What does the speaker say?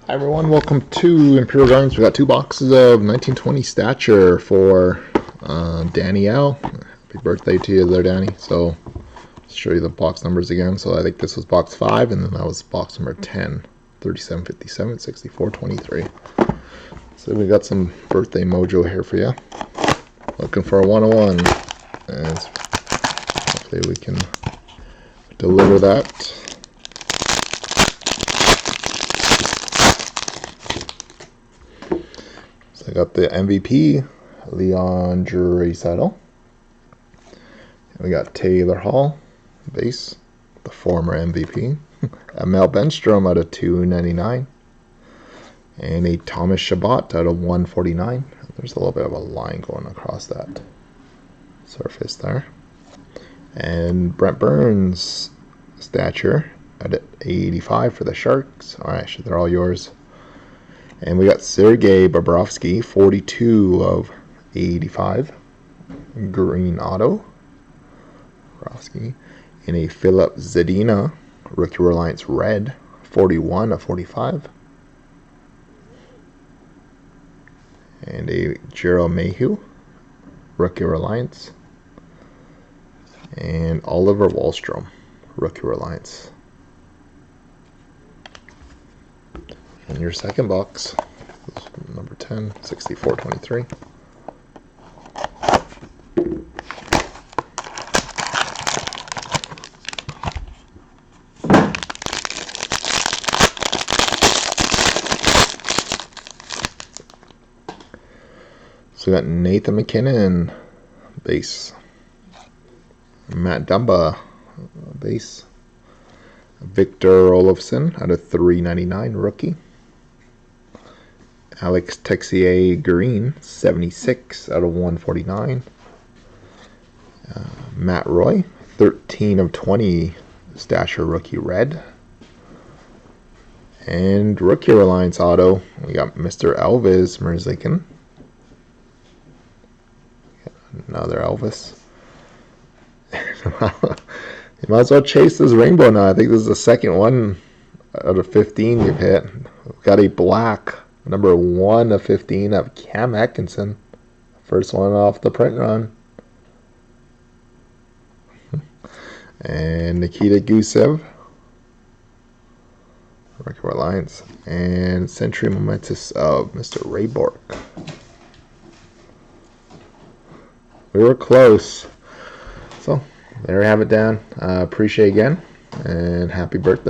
Hi everyone, welcome to Imperial Gardens. We got 2 boxes of 1920 Stature for Danny L. Happy birthday to you there, Danny. So, I'll show you the box numbers again. So I think this was box 5, and then that was box number 10. 37, 57, 64, 23. So we got some birthday mojo here for you. Looking for a 101. And hopefully we can deliver that. I got the MVP, Leon Draisaitl. We got Taylor Hall, base, the former MVP. Mel Benstrom out of 299. And a Thomas Chabot out of 149. There's a little bit of a line going across that surface there. And Brent Burns, Stature, at 85 for the Sharks. Alright, they're all yours. And we got Sergei Bobrovsky, 42 of 85. Green auto. Bobrovsky. And a Philip Zadina, Rookie Reliance red, 41 of 45. And a Gerald Mayhew, Rookie Reliance. And Oliver Wahlstrom, Rookie Reliance. And your second box, number 10, 6423. So we got Nathan McKinnon, base. Matt Dumba, base. Victor Olofsson out of 399, rookie. Alex Texier Green, 76 out of 149. Matt Roy, 13 of 20, Stature rookie red. And Rookie Reliance auto, we got Mr. Elvis Merzlikins. Another Elvis. You might as well chase this rainbow now. I think this is the second one out of 15 you've hit. We've got a black, number 1 of 15 of Cam Atkinson. First one off the print run. And Nikita Gusev. Rookie Reliance. And Century Momentous of Mr. Ray Bork. We were close. So, there we have it, Dan. Appreciate it again. And happy birthday.